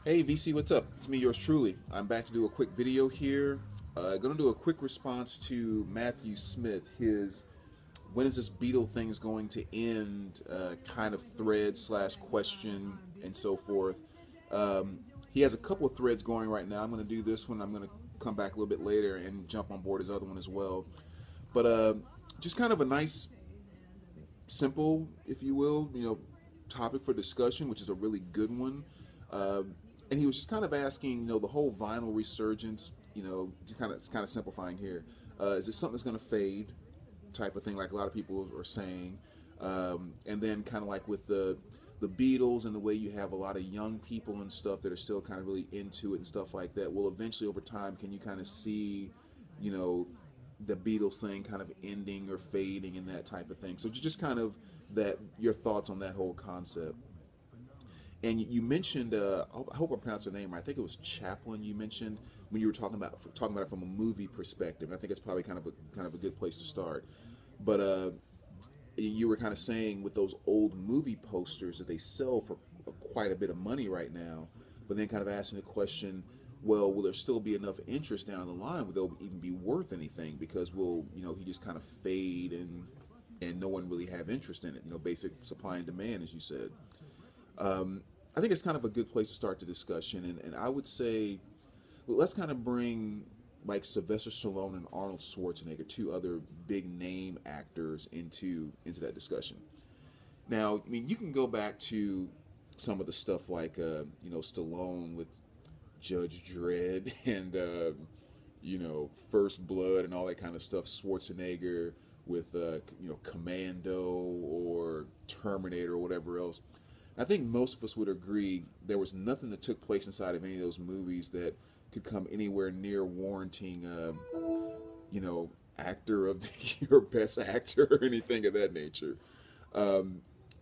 Hey VC, what's up? It's me, yours truly. I'm back to do a quick video here. Gonna do a quick response to Matthew Smith, his when is this Beatle thing's going to end kind of thread slash question and so forth. He has a couple of threads going right now. I'm gonna do this one. I'm gonna come back a little bit later and jump on board his other one as well. But just kind of a nice, simple, if you will, topic for discussion, which is a really good one. Uh, and he was just kind of asking, the whole vinyl resurgence, just kind of simplifying here. Is this something that's going to fade, type of thing, like a lot of people are saying? And then kind of like with the Beatles and the way you have a lot of young people and stuff that are still kind of really into it and stuff like that. Well, eventually over time, can you kind of see, you know, the Beatles thing kind of ending or fading and that type of thing? So just kind of that your thoughts on that whole concept. And you mentioned, I hope I pronounced her name right. I think it was Chaplin. You mentioned when you were talking about it from a movie perspective. I think it's probably kind of a good place to start. But you were kind of saying with those old movie posters that they sell for quite a bit of money right now. But then kind of asking the question, well, will there still be enough interest down the line? Will they even be worth anything? Because he just kind of fade and no one really have interest in it. Basic supply and demand, as you said. I think it's kind of a good place to start the discussion, and I would say let's kind of bring like Sylvester Stallone and Arnold Schwarzenegger, two other big name actors, into that discussion. Now, I mean, you can go back to some of the stuff like Stallone with Judge Dredd and First Blood and all that kind of stuff. Schwarzenegger with Commando or Terminator or whatever else. I think most of us would agree there was nothing that took place inside of any of those movies that could come anywhere near warranting, actor of the year, best actor, or anything of that nature. Um,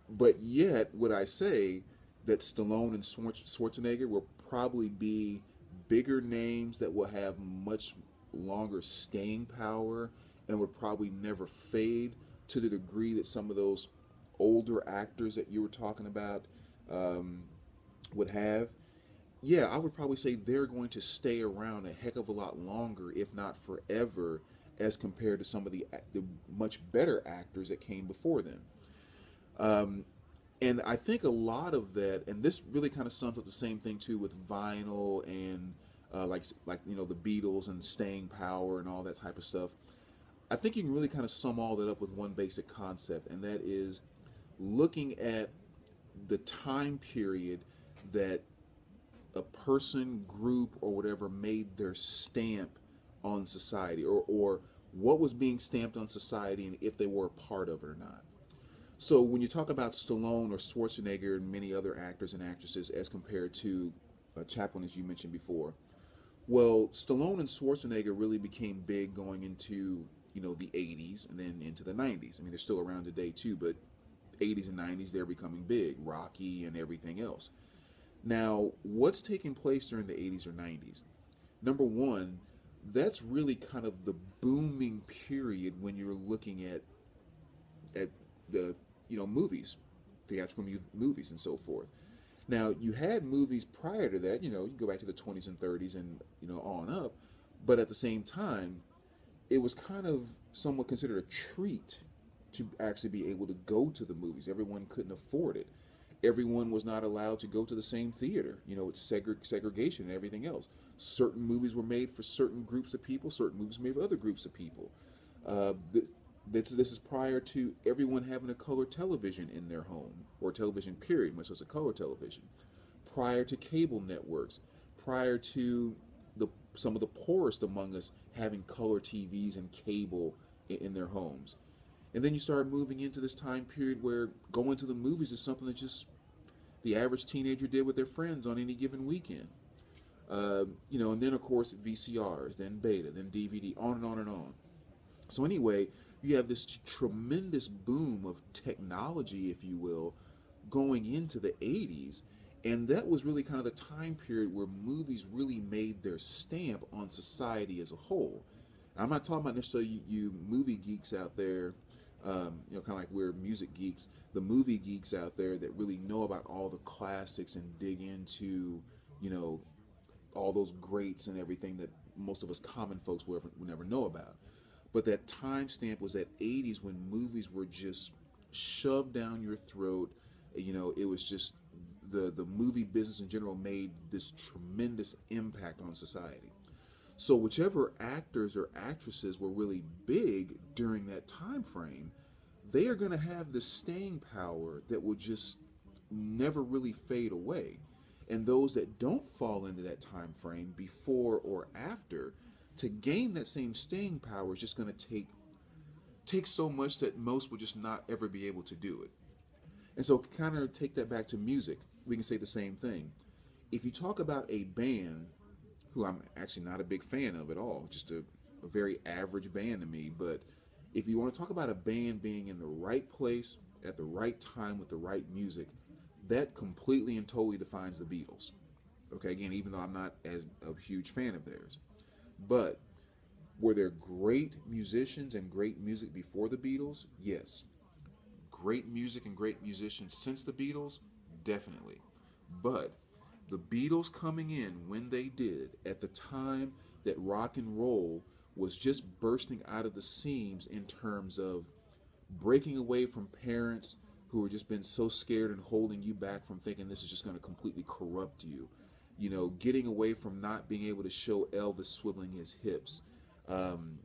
but yet, would I say that Stallone and Schwarzenegger will probably be bigger names that will have much longer staying power and would probably never fade to the degree that some of those older actors that you were talking about um, would have? Yeah, I would probably say they're going to stay around a heck of a lot longer, if not forever, as compared to some of the much better actors that came before them. Um, and I think a lot of that, and this really kind of sums up the same thing too with vinyl and like the Beatles and staying power and all that type of stuff. I think you can really kind of sum all that up with one basic concept, and that is looking at the time period that a person, group, or whatever made their stamp on society, or what was being stamped on society, and if they were a part of it or not. So when you talk about Stallone or Schwarzenegger and many other actors and actresses as compared to Chaplin, as you mentioned before, well, Stallone and Schwarzenegger really became big going into the 80s and then into the 90s. I mean, they're still around today too, but 80s and 90s they're becoming big, Rocky and everything else. Now, what's taking place during the 80s or 90s? Number one, that's really kind of the booming period when you're looking at the movies, theatrical movies and so forth. Now, you had movies prior to that, you can go back to the 20s and 30s and on up, but at the same time, it was kind of somewhat considered a treat to actually be able to go to the movies. Everyone couldn't afford it. Everyone was not allowed to go to the same theater. It's segregation and everything else. Certain movies were made for certain groups of people. Certain movies were made for other groups of people. Uh, th- this is prior to everyone having a color television in their home, or television period, much less a color television. Prior to cable networks, prior to some of the poorest among us having color TVs and cable in their homes. And then you start moving into this time period where going to the movies is something that just the average teenager did with their friends on any given weekend. And then of course VCRs, then beta, then DVD, on and on and on. So anyway, you have this tremendous boom of technology, if you will, going into the 80s. And that was really kind of the time period where movies really made their stamp on society as a whole. I'm not talking about necessarily you movie geeks out there, kind of like we're music geeks, the movie geeks out there that really know about all the classics and dig into, you know, all those greats and everything that most of us common folks would never know about. But that timestamp was that 80s when movies were just shoved down your throat. You know, it was just the movie business in general made this tremendous impact on society. So whichever actors or actresses were really big during that time frame, they are going to have this staying power that will just never really fade away. And those that don't fall into that time frame before or after, to gain that same staying power is just going to take so much that most will just not ever be able to do it. And so kind of take that back to music, we can say the same thing. If you talk about a band who I'm actually not a big fan of at all, just a very average band to me, but if you want to talk about a band being in the right place at the right time with the right music, that completely and totally defines the Beatles. Okay, again, even though I'm not as a huge fan of theirs. But were there great musicians and great music before the Beatles? Yes. Great music and great musicians since the Beatles? Definitely. But the Beatles coming in when they did, at the time that rock and roll was just bursting out of the seams in terms of breaking away from parents who have just been so scared and holding you back from thinking this is just going to completely corrupt you. You know, getting away from not being able to show Elvis swiveling his hips. Um,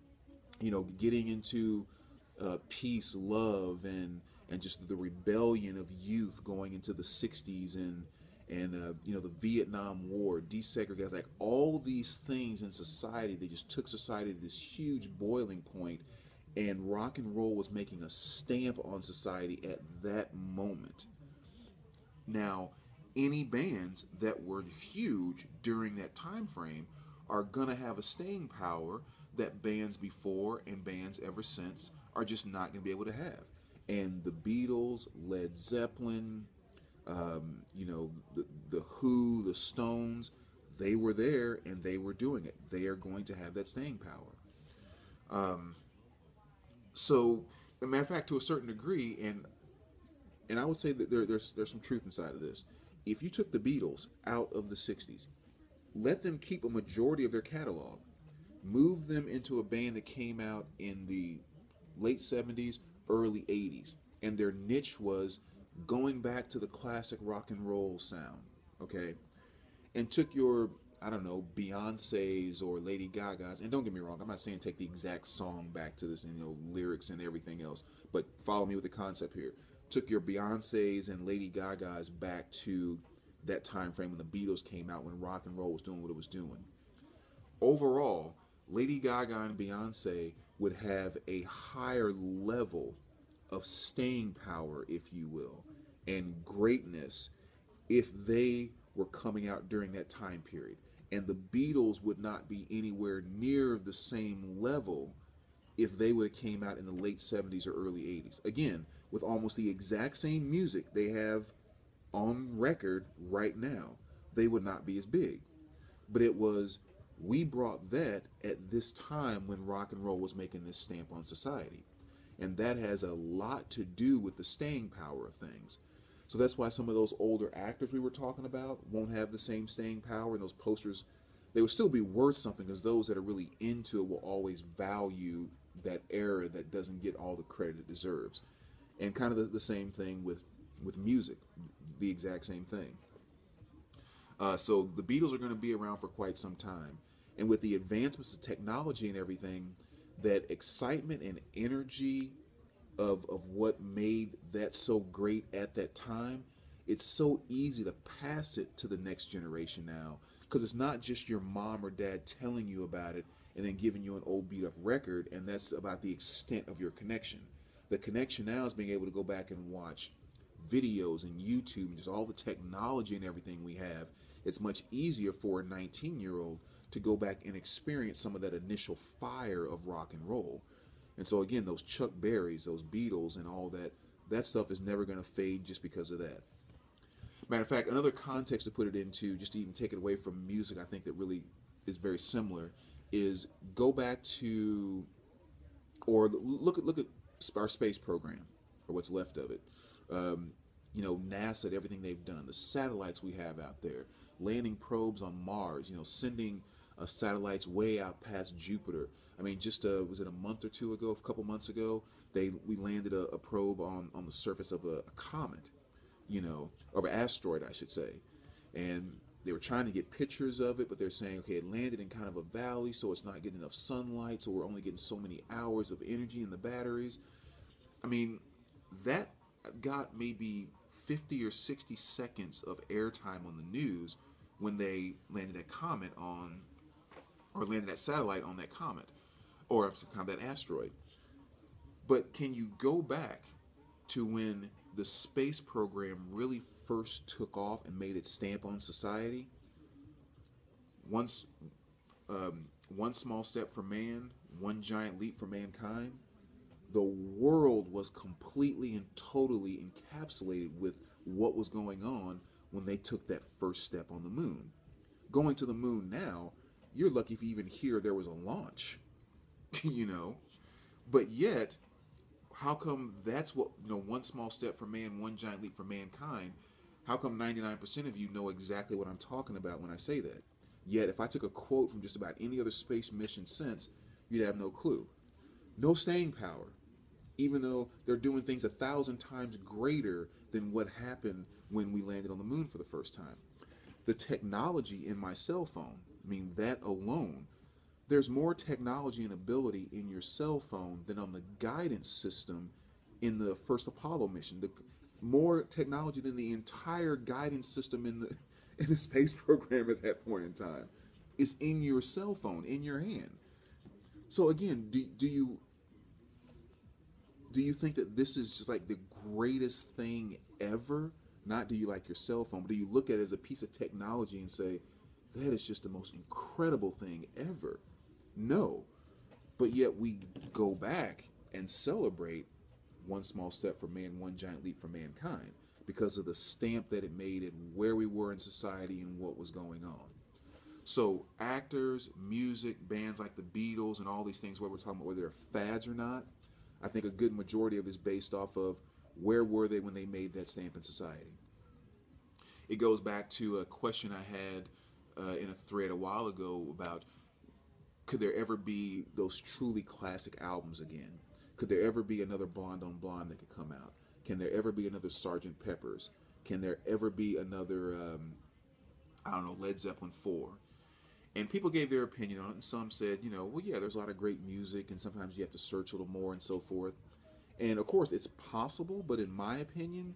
you know, getting into peace, love, and just the rebellion of youth going into the 60s and you know, the Vietnam War, desegregation, like all these things in society, they just took society to this huge boiling point, and rock and roll was making a stamp on society at that moment. Now, any bands that were huge during that time frame are gonna have a staying power that bands before and bands ever since are just not gonna be able to have. And the Beatles, Led Zeppelin, you know, the Who, the Stones, they were there and they were doing it. They are going to have that staying power. So, as a matter of fact, to a certain degree, and I would say that there's some truth inside of this. If you took the Beatles out of the 60s, let them keep a majority of their catalog, move them into a band that came out in the late 70s, early 80s, and their niche was going back to the classic rock and roll sound, okay? And took your, I don't know, Beyonce's or Lady Gaga's, and don't get me wrong, I'm not saying take the exact song back to this, you know, lyrics and everything else, but follow me with the concept here. Took your Beyonce's and Lady Gaga's back to that time frame when the Beatles came out, when rock and roll was doing what it was doing. Overall, Lady Gaga and Beyonce would have a higher level of staying power, if you will, and greatness if they were coming out during that time period. And the Beatles would not be anywhere near the same level if they would have came out in the late 70s or early 80s. Again, with almost the exact same music they have on record right now, they would not be as big. But it was, we brought that at this time when rock and roll was making this stamp on society. And that has a lot to do with the staying power of things. So that's why some of those older actors we were talking about won't have the same staying power, and those posters, they will still be worth something because those that are really into it will always value that era that doesn't get all the credit it deserves. And kind of the same thing with music, the exact same thing. So the Beatles are going to be around for quite some time. And with the advancements of technology and everything, that excitement and energy of what made that so great at that time, it's so easy to pass it to the next generation now. Because it's not just your mom or dad telling you about it and then giving you an old beat up record, and that's about the extent of your connection. The connection now is being able to go back and watch videos and YouTube and just all the technology and everything we have. It's much easier for a 19-year-old to go back and experience some of that initial fire of rock and roll. And so again, those Chuck Berrys, those Beatles and all that, that stuff is never going to fade just because of that. Matter of fact, another context to put it into, just to even take it away from music, I think that really is very similar, is go back to, or look at our space program, or what's left of it. NASA, everything they've done, the satellites we have out there, landing probes on Mars, sending satellites way out past Jupiter. I mean, just was it a month or two ago, a couple months ago, we landed a probe on the surface of a comet, or an asteroid, I should say, and they were trying to get pictures of it, but they're saying, okay, it landed in kind of a valley, so it's not getting enough sunlight, so we're only getting so many hours of energy in the batteries. I mean, that got maybe 50 or 60 seconds of airtime on the news when they landed landed that satellite on that comet, or that asteroid. But can you go back to when the space program really first took off and made its stamp on society? Once, one small step for man, one giant leap for mankind. The world was completely and totally encapsulated with what was going on when they took that first step on the moon. Going to the moon now, you're lucky if you even hear there was a launch, But yet, how come that's what, one small step for man, one giant leap for mankind? How come 99% of you know exactly what I'm talking about when I say that? Yet, if I took a quote from just about any other space mission since, you'd have no clue. No staying power, even though they're doing things 1,000 times greater than what happened when we landed on the moon for the first time. The technology in my cell phone, that alone, there's more technology and ability in your cell phone than on the guidance system in the first Apollo mission. More technology than the entire guidance system in the space program at that point in time is in your cell phone, in your hand. So again, do you think that this is just like the greatest thing ever? Not do you like your cell phone, but do you look at it as a piece of technology and say, that is just the most incredible thing ever? No. But yet we go back and celebrate one small step for man, one giant leap for mankind, because of the stamp that it made and where we were in society and what was going on. So actors, music, bands like the Beatles and all these things, where we're talking about whether they're fads or not, I think a good majority of it is based off of where were they when they made that stamp in society. It goes back to a question I had in a thread a while ago about, could there ever be those truly classic albums again? Could there ever be another Blonde on Blonde that could come out? Can there ever be another Sgt. Pepper's? Can there ever be another, Led Zeppelin 4? And people gave their opinion on it, and some said, well, yeah, there's a lot of great music, and sometimes you have to search a little more and so forth. And of course, it's possible, but in my opinion,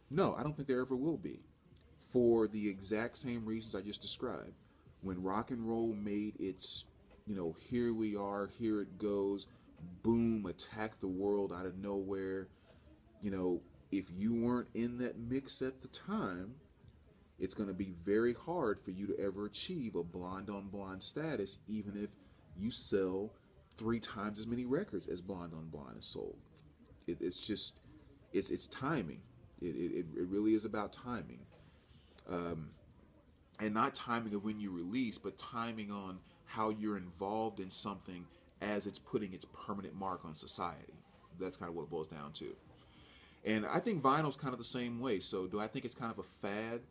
no, I don't think there ever will be. For the exact same reasons I just described. When rock and roll made its, here we are, here it goes, boom, attack the world out of nowhere. If you weren't in that mix at the time, it's going to be very hard for you to ever achieve a Blonde on Blonde status, even if you sell 3 times as many records as Blonde on Blonde is sold. It's timing. It really is about timing. And not timing of when you release, but timing on how you're involved in something as it's putting its permanent mark on society. That's kind of what it boils down to. And I think vinyl's kind of the same way. So do I think it's kind of a fad?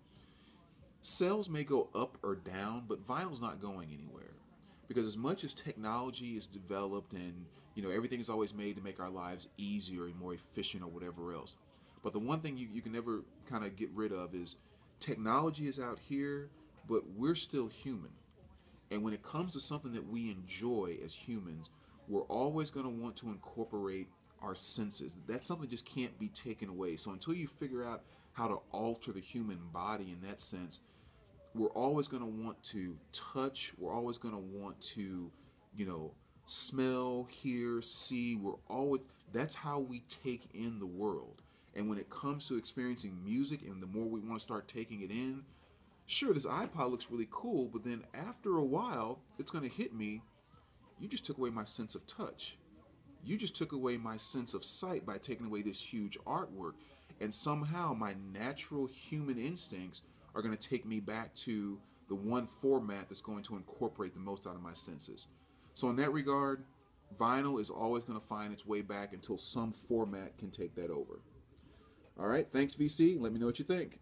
Sales may go up or down, but vinyl's not going anywhere. Because as much as technology is developed and everything is always made to make our lives easier and more efficient or whatever else, but the one thing you can never kind of get rid of is technology is out here, but we're still human. And when it comes to something that we enjoy as humans, we're always going to want to incorporate our senses. That's something that just can't be taken away. So until you figure out how to alter the human body in that sense, we're always going to want to touch. We're always going to want to, smell, hear, see. That's how we take in the world. And when it comes to experiencing music, and the more we want to start taking it in, sure, this iPod looks really cool, but then after a while, it's going to hit me. You just took away my sense of touch. You just took away my sense of sight by taking away this huge artwork. And somehow my natural human instincts are going to take me back to the one format that's going to incorporate the most out of my senses. So in that regard, vinyl is always going to find its way back until some format can take that over. All right, thanks, VC. Let me know what you think.